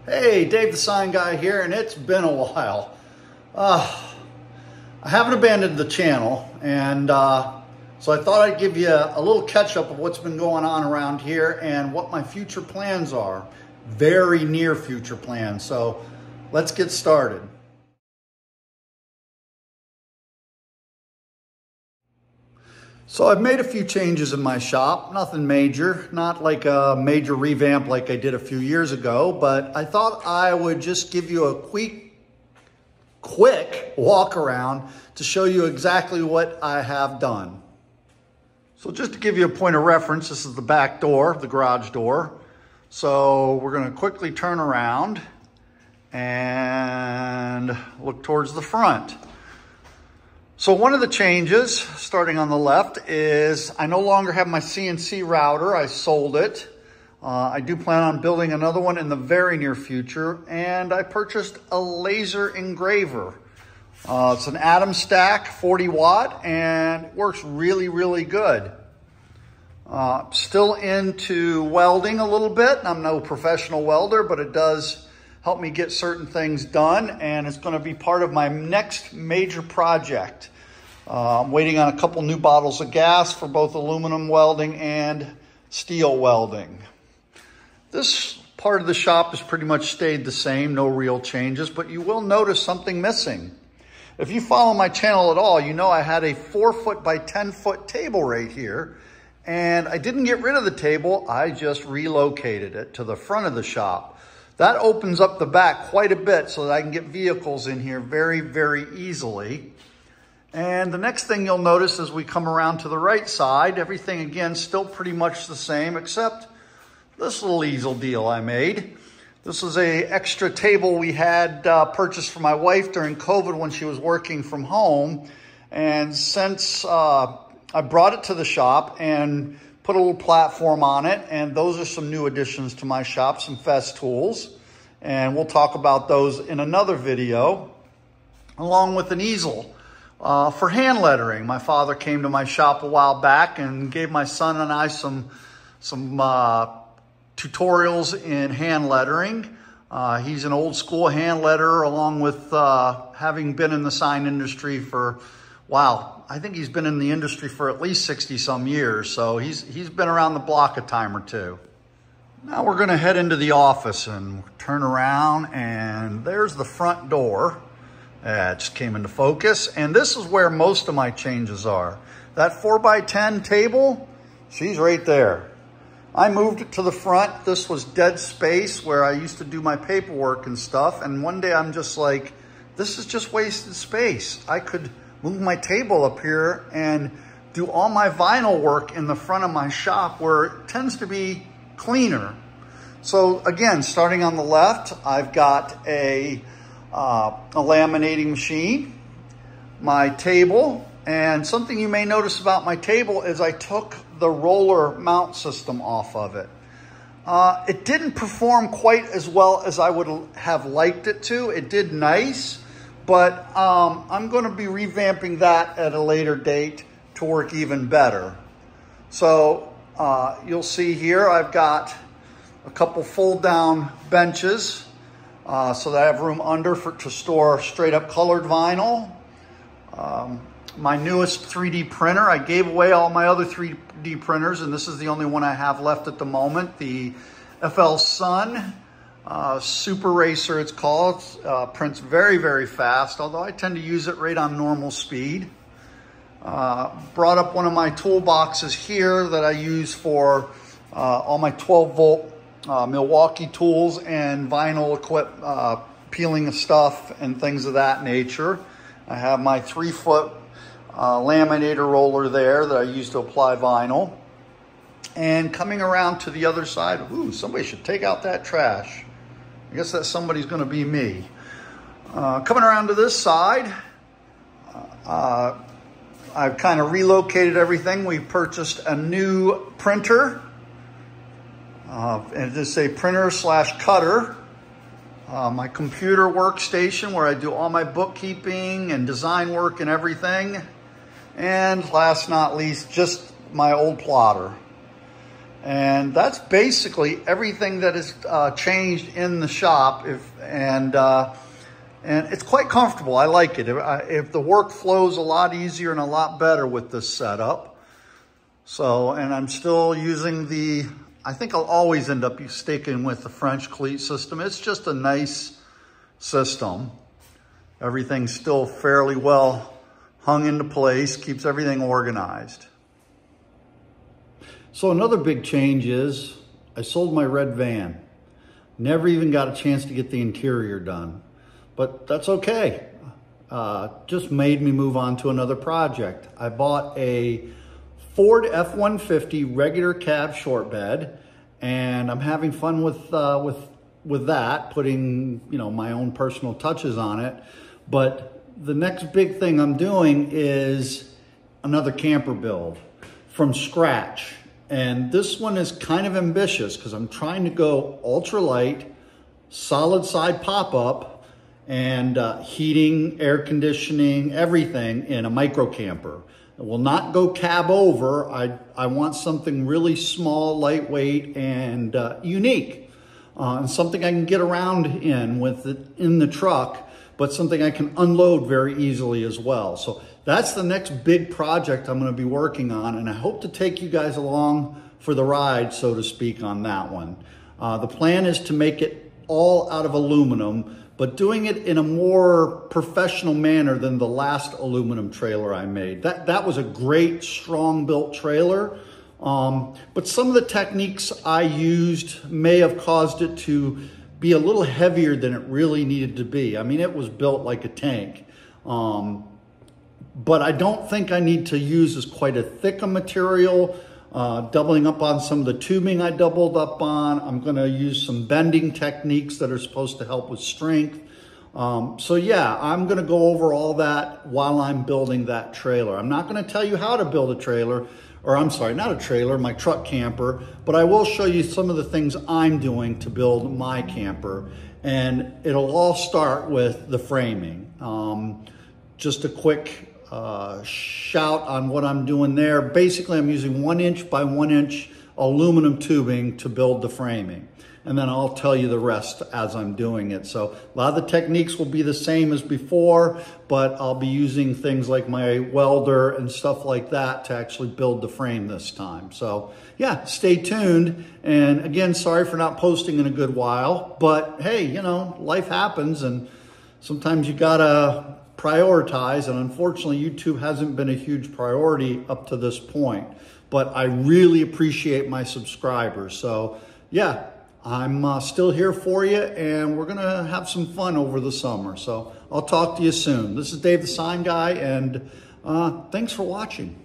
Hey, Dave the Sign Guy here, and it's been a while. I haven't abandoned the channel, and so I thought I'd give you a little catch-up of what's been going on around here and what my future plans are. Very near future plans, so let's get started. So I've made a few changes in my shop, nothing major, not like a major revamp like I did a few years ago, but I thought I would just give you a quick walk around to show you exactly what I have done. So just to give you a point of reference, this is the back door, the garage door. So we're going to quickly turn around and look towards the front. So one of the changes, starting on the left, is I no longer have my CNC router. I sold it. I do plan on building another one in the very near future, and I purchased a laser engraver. It's an Atom Stack 40 watt, and it works really, really good. Still into welding a little bit. I'm no professional welder, but it does help me get certain things done, and it's going to be part of my next major project. I'm waiting on a couple new bottles of gas for both aluminum welding and steel welding. This part of the shop has pretty much stayed the same, no real changes, but you will notice something missing. If you follow my channel at all, you know I had a 4-foot by 10-foot table right here, and I didn't get rid of the table, I just relocated it to the front of the shop. That opens up the back quite a bit so that I can get vehicles in here very, very easily. And the next thing you'll notice as we come around to the right side, everything again still pretty much the same, except this little easel deal I made. This is a extra table we had purchased for my wife during COVID when she was working from home. And since I brought it to the shop and put a little platform on it, and those are some new additions to my shop, some Festool, and we'll talk about those in another video, along with an easel for hand lettering. My father came to my shop a while back and gave my son and I some tutorials in hand lettering. He's an old school hand letterer, along with having been in the sign industry for, wow, I think he's been in the industry for at least 60 some years. So he's been around the block a time or two. Now we're gonna head into the office and turn around, and there's the front door. It just came into focus. And this is where most of my changes are. That 4x10 table, she's right there. I moved it to the front. This was dead space where I used to do my paperwork and stuff. And one day I'm just like, this is just wasted space. I could move my table up here and do all my vinyl work in the front of my shop where it tends to be cleaner. So again, starting on the left, I've got a laminating machine, my table, and something you may notice about my table is I took the roller mount system off of it. It didn't perform quite as well as I would have liked it to. It did nice, but I'm going to be revamping that at a later date to work even better. So you'll see here I've got a couple fold down benches so that I have room under to store straight up colored vinyl. My newest 3D printer, I gave away all my other 3D printers, and this is the only one I have left at the moment, the FL Sun Super Racer it's called. Prints very, very fast, although I tend to use it right on normal speed. Brought up one of my toolboxes here that I use for all my 12 volt Milwaukee tools and vinyl peeling of stuff and things of that nature. I have my 3-foot laminator roller there that I use to apply vinyl. And coming around to the other side, ooh, somebody should take out that trash. I guess that somebody's gonna be me. Coming around to this side, I've kind of relocated everything. We purchased a new printer. And it's a printer / cutter. My computer workstation where I do all my bookkeeping and design work and everything. And last not least, just my old plotter. And that's basically everything that is changed in the shop. And it's quite comfortable. I like it. If the work flows a lot easier and a lot better with this setup. So, and I'm still using I think I'll always end up sticking with the French cleat system. It's just a nice system. Everything's still fairly well hung into place, keeps everything organized. So another big change is I sold my red van. Never even got a chance to get the interior done, but that's okay. Just made me move on to another project. I bought a Ford F-150 regular cab short bed, and I'm having fun with that, putting, you know, my own personal touches on it. But the next big thing I'm doing is another camper build from scratch. And this one is kind of ambitious because I'm trying to go ultralight, solid side pop-up, and heating, air conditioning, everything in a micro camper. It will not go cab over. I want something really small, lightweight, and unique. And something I can get around in the truck, but something I can unload very easily as well. So that's the next big project I'm going to be working on, and I hope to take you guys along for the ride, so to speak, on that one. The plan is to make it all out of aluminum, but doing it in a more professional manner than the last aluminum trailer I made. That was a great, strong-built trailer, but some of the techniques I used may have caused it to be a little heavier than it really needed to be. I mean, it was built like a tank. But I don't think I need to use as quite a thick a material. Doubling up on some of the tubing I doubled up on. I'm gonna use some bending techniques that are supposed to help with strength. So yeah, I'm gonna go over all that while I'm building that trailer. I'm not gonna tell you how to build a trailer, or I'm sorry, not a trailer, my truck camper, but I will show you some of the things I'm doing to build my camper. And it'll all start with the framing. Just a quick shout on what I'm doing there. Basically, I'm using 1 inch by 1 inch aluminum tubing to build the framing. And then I'll tell you the rest as I'm doing it. So a lot of the techniques will be the same as before, but I'll be using things like my welder and stuff like that to actually build the frame this time. So yeah, stay tuned. And again, sorry for not posting in a good while, but hey, you know, life happens and sometimes you gotta prioritize, and unfortunately YouTube hasn't been a huge priority up to this point, but I really appreciate my subscribers. So yeah, I'm still here for you, and we're gonna have some fun over the summer. So I'll talk to you soon. This is Dave the Sign Guy, and thanks for watching.